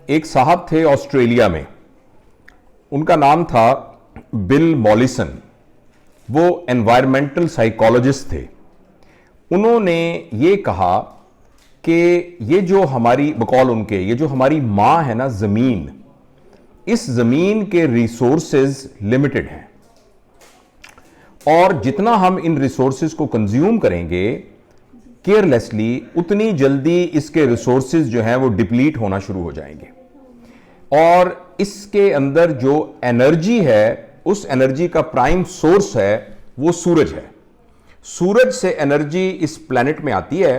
एक साहब थे ऑस्ट्रेलिया में, उनका नाम था बिल मॉलिसन। वो एनवायरमेंटल साइकोलॉजिस्ट थे। उन्होंने ये कहा कि ये जो हमारी बकौल उनके, ये जो हमारी माँ है ना ज़मीन, इस ज़मीन के रिसोर्सेज लिमिटेड हैं और जितना हम इन रिसोर्सेज को कंज्यूम करेंगे केयरलेसली, उतनी जल्दी इसके रिसोर्सेज जो हैं वो डिप्लीट होना शुरू हो जाएंगे। और इसके अंदर जो एनर्जी है, उस एनर्जी का प्राइम सोर्स है वो सूरज है। सूरज से एनर्जी इस प्लैनेट में आती है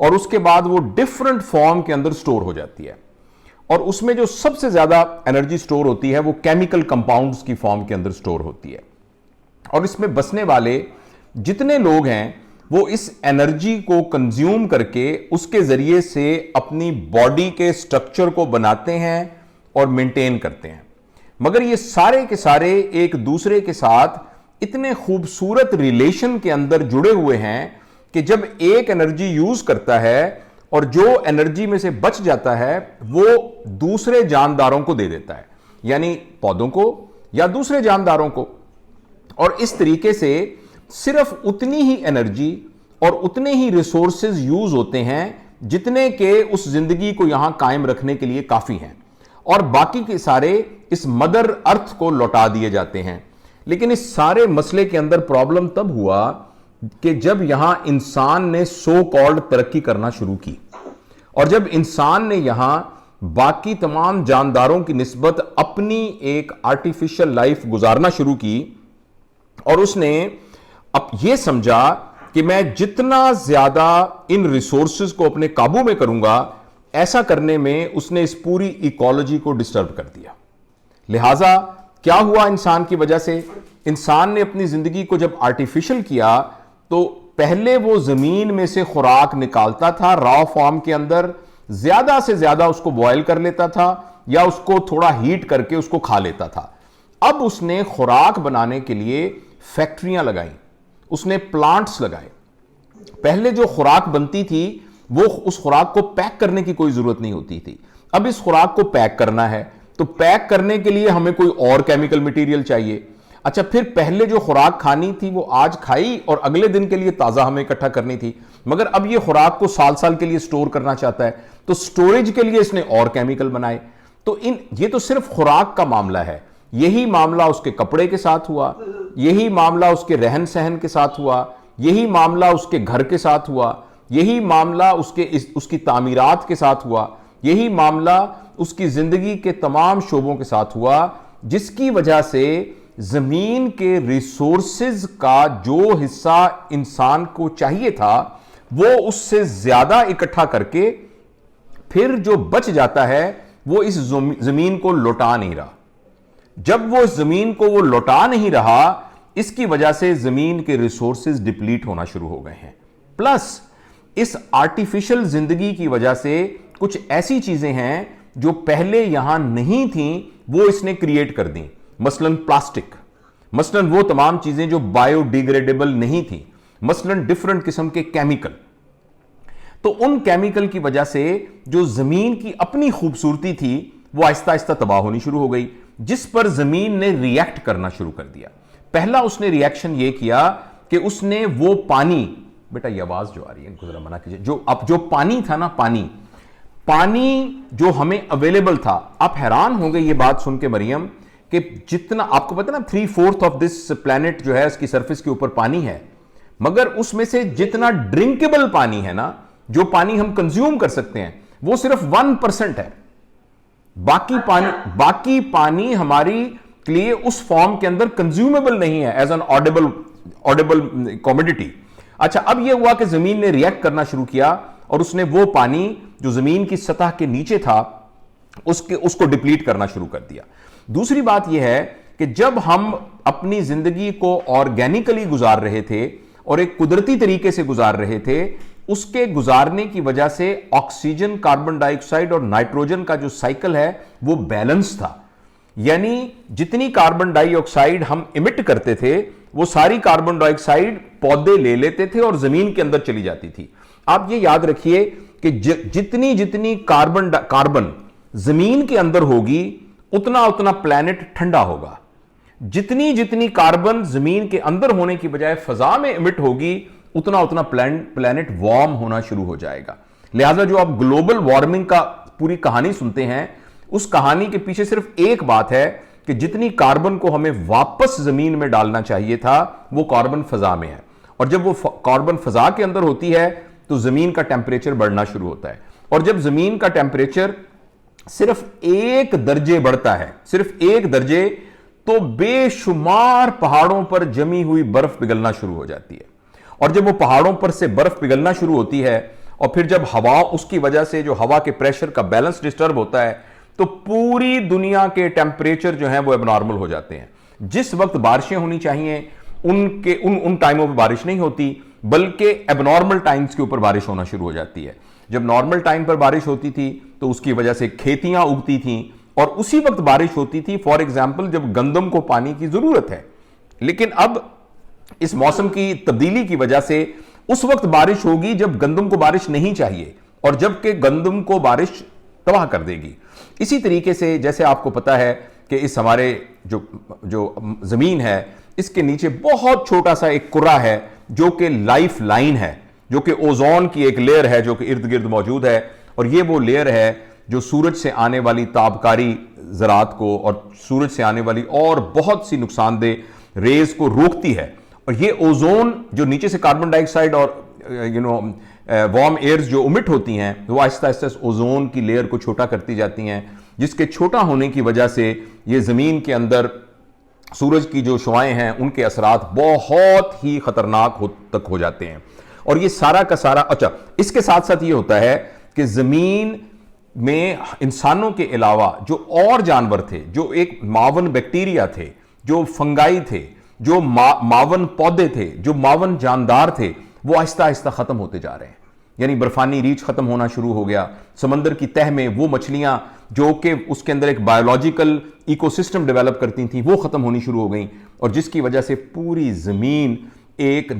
और उसके बाद वो डिफरेंट फॉर्म के अंदर स्टोर हो जाती है। और उसमें जो सबसे ज्यादा एनर्जी स्टोर होती है वो केमिकल कंपाउंड्स की फॉर्म के अंदर स्टोर होती है। और इसमें बसने वाले जितने लोग हैं वो इस एनर्जी को कंज्यूम करके उसके जरिए से अपनी बॉडी के स्ट्रक्चर को बनाते हैं और मेंटेन करते हैं। मगर ये सारे के सारे एक दूसरे के साथ इतने खूबसूरत रिलेशन के अंदर जुड़े हुए हैं कि जब एक एनर्जी यूज करता है और जो एनर्जी में से बच जाता है वो दूसरे जानदारों को दे देता है, यानी पौधों को या दूसरे जानदारों को। और इस तरीके से सिर्फ उतनी ही एनर्जी और उतने ही रिसोर्सेज यूज होते हैं जितने के उस जिंदगी को यहां कायम रखने के लिए काफी हैं, और बाकी के सारे इस मदर अर्थ को लौटा दिए जाते हैं। लेकिन इस सारे मसले के अंदर प्रॉब्लम तब हुआ कि जब यहां इंसान ने सो कॉल्ड तरक्की करना शुरू की, और जब इंसान ने यहां बाकी तमाम जानदारों की निस्बत अपनी एक आर्टिफिशियल लाइफ गुजारना शुरू की, और उसने अब यह समझा कि मैं जितना ज्यादा इन रिसोर्सेज को अपने काबू में करूंगा, ऐसा करने में उसने इस पूरी इकोलॉजी को डिस्टर्ब कर दिया। लिहाजा क्या हुआ इंसान की वजह से? इंसान ने अपनी जिंदगी को जब आर्टिफिशियल किया तो पहले वो जमीन में से खुराक निकालता था रॉ फॉर्म के अंदर, ज्यादा से ज्यादा उसको बॉयल कर लेता था या उसको थोड़ा हीट करके उसको खा लेता था। अब उसने खुराक बनाने के लिए फैक्ट्रियां लगाई, उसने प्लांट्स लगाए। पहले जो खुराक बनती थी वो उस खुराक को पैक करने की कोई जरूरत नहीं होती थी। अब इस खुराक को पैक करना है तो पैक करने के लिए हमें कोई और केमिकल मटेरियल चाहिए। अच्छा, फिर पहले जो खुराक खानी थी वो आज खाई और अगले दिन के लिए ताजा हमें इकट्ठा करनी थी, मगर अब ये खुराक को साल साल के लिए स्टोर करना चाहता है, तो स्टोरेज के लिए इसने और केमिकल बनाए। तो ये तो सिर्फ खुराक का मामला है। यही मामला उसके कपड़े के साथ हुआ, यही मामला उसके रहन सहन के साथ हुआ, यही मामला उसके घर के साथ हुआ, यही मामला उसकी तामीरात के साथ हुआ, यही मामला उसकी जिंदगी के तमाम शोबों के साथ हुआ, जिसकी वजह से जमीन के रिसोर्सेज का जो हिस्सा इंसान को चाहिए था वो उससे ज्यादा इकट्ठा करके फिर जो बच जाता है वो इस जमीन को लौटा नहीं रहा। जब वो इस जमीन को वो लौटा नहीं रहा, इसकी वजह से जमीन के रिसोर्सेज डिप्लीट होना शुरू हो गए हैं। प्लस इस आर्टिफिशियल जिंदगी की वजह से कुछ ऐसी चीजें हैं जो पहले यहां नहीं थी वो इसने क्रिएट कर दी। मसलन प्लास्टिक, मसलन वो तमाम चीजें जो बायोडिग्रेडेबल नहीं थी, मसलन डिफरेंट किस्म के केमिकल। तो उन केमिकल की वजह से जो जमीन की अपनी खूबसूरती थी वो आहिस्ता आहिस्ता तबाह होनी शुरू हो गई, जिस पर जमीन ने रिएक्ट करना शुरू कर दिया। पहला उसने रिएक्शन ये किया कि उसने वो पानी, बेटा ये आवाज जो आ रही है इनको जरा मना कीजिए, जो पानी था ना, पानी जो हमें अवेलेबल था। आप हैरान होंगे ये बात सुन के मरियम कि जितना आपको पता ना 3/4 ऑफ दिस प्लैनेट जो है इसकी सरफेस के ऊपर पानी है, मगर उसमें से जितना ड्रिंकेबल पानी है ना, जो पानी हम कंज्यूम कर सकते हैं, वो सिर्फ 1% है। बाकी पानी हमारी लिए उस फॉर्म के अंदर कंज्यूमेबल नहीं है एज एन ऑडिबल कॉमोडिटी। अच्छा, अब यह हुआ कि जमीन ने रिएक्ट करना शुरू किया और उसने वो पानी जो जमीन की सतह के नीचे था उसको डिप्लीट करना शुरू कर दिया। दूसरी बात यह है कि जब हम अपनी जिंदगी को ऑर्गेनिकली गुजार रहे थे और एक कुदरती तरीके से गुजार रहे थे, उसके गुजारने की वजह से ऑक्सीजन, कार्बन डाइऑक्साइड और नाइट्रोजन का जो साइकिल है वो बैलेंस था। यानी जितनी कार्बन डाइऑक्साइड हम इमिट करते थे वो सारी कार्बन डाइऑक्साइड पौधे ले लेते थे और जमीन के अंदर चली जाती थी। आप ये याद रखिए कि जितनी जितनी कार्बन जमीन के अंदर होगी उतना उतना प्लैनेट ठंडा होगा। जितनी जितनी कार्बन जमीन के अंदर होने की बजाय फजा में इमिट होगी उतना उतना प्लैनेट वार्म होना शुरू हो जाएगा। लिहाजा जो आप ग्लोबल वार्मिंग का पूरी कहानी सुनते हैं, उस कहानी के पीछे सिर्फ एक बात है कि जितनी कार्बन को हमें वापस जमीन में डालना चाहिए था वो कार्बन फजा में है, और जब वो कार्बन फजा के अंदर होती है तो जमीन का टेंपरेचर बढ़ना शुरू होता है। और जब जमीन का टेंपरेचर सिर्फ 1 दर्जे बढ़ता है, सिर्फ 1 दर्जे, तो बेशुमार पहाड़ों पर जमी हुई बर्फ पिघलना शुरू हो जाती है। और जब वो पहाड़ों पर से बर्फ पिघलना शुरू होती है और फिर जब हवा, उसकी वजह से जो हवा के प्रेशर का बैलेंस डिस्टर्ब होता है, तो पूरी दुनिया के टेंपरेचर जो है वो एबनॉर्मल हो जाते हैं। जिस वक्त बारिशें होनी चाहिए उन टाइमों पे बारिश नहीं होती, बल्कि एबनॉर्मल टाइम्स के ऊपर बारिश होना शुरू हो जाती है। जब नॉर्मल टाइम पर बारिश होती थी तो उसकी वजह से खेतियां उगती थीं, और उसी वक्त बारिश होती थी फॉर एग्जाम्पल जब गंदम को पानी की जरूरत है। लेकिन अब इस मौसम की तब्दीली की वजह से उस वक्त बारिश होगी जब गंदम को बारिश नहीं चाहिए, और जबकि गंदम को बारिश तबाह कर देगी। इसी तरीके से जैसे आपको पता है कि इस हमारे जो जमीन है, इसके नीचे बहुत छोटा सा एक कुर्रा है जो कि लाइफ लाइन है, जो कि ओजोन की एक लेयर है जो कि इर्द गिर्द मौजूद है। और ये वो लेयर है जो सूरज से आने वाली तापकारी ज़रात को और सूरज से आने वाली और बहुत सी नुकसानदेह रेज को रोकती है। और ये ओजोन जो नीचे से कार्बन डाइऑक्साइड और वार्म एयर्स जो उमिट होती हैं, वो आहिस्ता आहिस्ता ओजोन की लेयर को छोटा करती जाती हैं, जिसके छोटा होने की वजह से ये ज़मीन के अंदर सूरज की जो शुआएं हैं उनके असरात बहुत ही खतरनाक तक हो जाते हैं। और ये सारा का सारा, अच्छा, इसके साथ साथ ये होता है कि ज़मीन में इंसानों के अलावा जो और जानवर थे, जो एक मावन बैक्टीरिया थे, जो फंगाई थे, जो मावन पौधे थे, जो मावन जानदार थे, वो आहिस्ता आहिस्ता खत्म होते जा रहे हैं। यानी बर्फानी रीच खत्म होना शुरू हो गया। समंदर की तह में वो मछलियां जो कि उसके अंदर एक बायोलॉजिकल इकोसिस्टम डेवलप करती थी, वो खत्म होनी शुरू हो गई, और जिसकी वजह से पूरी जमीन एक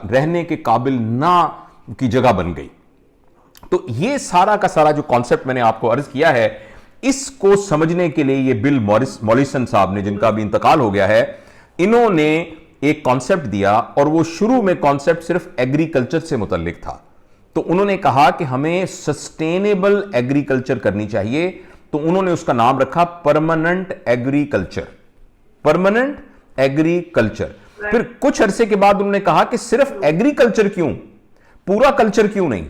रहने के काबिल ना की जगह बन गई। तो ये सारा का सारा जो कॉन्सेप्ट मैंने आपको अर्ज किया है, इसको समझने के लिए ये बिल मॉलिसन साहब ने, जिनका भी इंतकाल हो गया है, इन्होंने एक कॉन्सेप्ट दिया, और वो शुरू में कॉन्सेप्ट सिर्फ एग्रीकल्चर से मुतल्लिक था। तो उन्होंने कहा कि हमें सस्टेनेबल एग्रीकल्चर करनी चाहिए, तो उन्होंने उसका नाम रखा परमानेंट एग्रीकल्चर। Permanent agriculture. फिर कुछ अरसे के बाद उन्होंने कहा कि सिर्फ एग्रीकल्चर क्यों, पूरा कल्चर क्यों नहीं,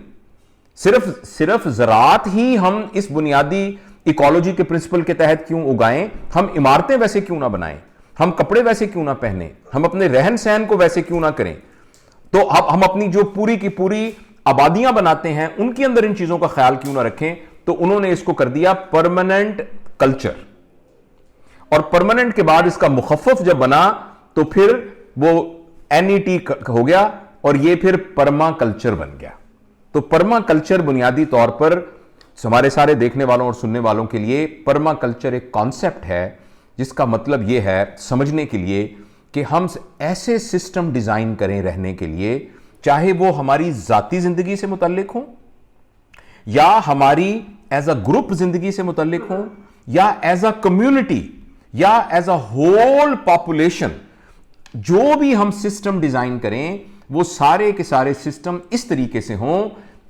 सिर्फ ज़राअत ही हम इस बुनियादी इकोलॉजी के प्रिंसिपल के तहत क्यों उगाएं, हम इमारतें वैसे क्यों ना बनाएं, हम कपड़े वैसे क्यों ना पहने, हम अपने रहन सहन को वैसे क्यों ना करें। तो अब हम अपनी जो पूरी की पूरी आबादियां बनाते हैं उनके अंदर इन चीजों का ख्याल क्यों ना रखें। तो उन्होंने इसको कर दिया परमानेंट कल्चर, और परमानेंट के बाद इसका मुखफ़्फ़ जब बना तो फिर वो NET हो गया, और ये फिर परमा कल्चर बन गया। तो परमा कल्चर बुनियादी तौर पर हमारे सारे देखने वालों और सुनने वालों के लिए परमा कल्चर एक कॉन्सेप्ट है, जिसका मतलब यह है समझने के लिए कि हम ऐसे सिस्टम डिजाइन करें रहने के लिए, चाहे वो हमारी जाती जिंदगी से मुतल्लिक हो, या हमारी एज अ ग्रुप जिंदगी से मुतल्लिक हो, या एज अ कम्युनिटी, या एज अ होल पॉपुलेशन। जो भी हम सिस्टम डिजाइन करें वो सारे के सारे सिस्टम इस तरीके से हों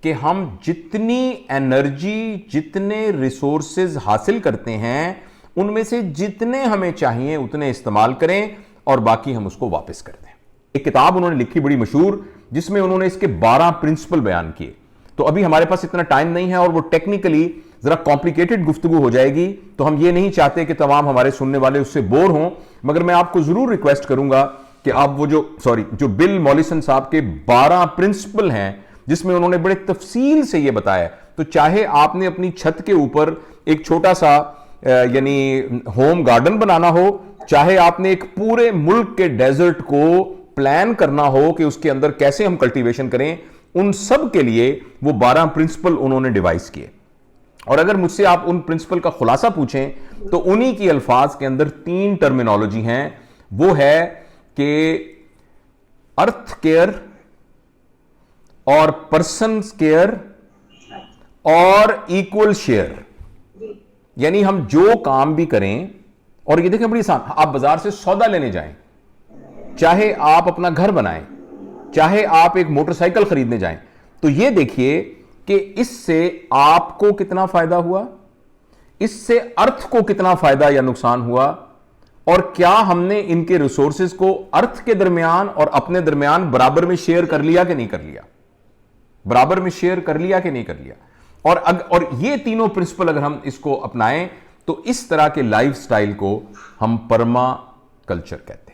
कि हम जितनी एनर्जी, जितने रिसोर्सेज हासिल करते हैं, उनमें से जितने हमें चाहिए उतने इस्तेमाल करें, और बाकी हम उसको वापस कर दें। एक किताब उन्होंने लिखी बड़ी मशहूर, जिसमें उन्होंने इसके 12 प्रिंसिपल बयान किए। तो अभी हमारे पास इतना टाइम नहीं है और वो टेक्निकली जरा कॉम्प्लिकेटेड गुफ्तगू हो जाएगी, तो हम ये नहीं चाहते कि तमाम हमारे सुनने वाले उससे बोर हों। मगर मैं आपको जरूर रिक्वेस्ट करूंगा कि आप वो जो बिल मॉलिसन साहब के 12 प्रिंसिपल हैं, जिसमें उन्होंने बड़े तफसील से ये बताया, तो चाहे आपने अपनी छत के ऊपर एक छोटा सा यानी होम गार्डन बनाना हो, चाहे आपने एक पूरे मुल्क के डेजर्ट को प्लान करना हो कि उसके अंदर कैसे हम कल्टीवेशन करें, उन सब के लिए वो 12 प्रिंसिपल उन्होंने डिवाइस किए। और अगर मुझसे आप उन प्रिंसिपल का खुलासा पूछें तो उन्हीं की अल्फाज के अंदर 3 टर्मिनोलॉजी हैं। वो है कि अर्थ केयर और पर्सन केयर और इक्वल शेयर। यानी हम जो काम भी करें, और ये देखें बड़ी आसान, आप बाजार से सौदा लेने जाएं, चाहे आप अपना घर बनाएं, चाहे आप एक मोटरसाइकिल खरीदने जाएं, तो ये देखिए कि इससे आपको कितना फायदा हुआ, इससे अर्थ को कितना फायदा या नुकसान हुआ, और क्या हमने इनके रिसोर्सेज को अर्थ के दरमियान और अपने दरमियान बराबर में शेयर कर लिया कि नहीं कर लिया, बराबर में शेयर कर लिया कि नहीं कर लिया। और ये तीनों प्रिंसिपल अगर हम इसको अपनाएं तो इस तरह के लाइफस्टाइल को हम परमा कल्चर कहते हैं।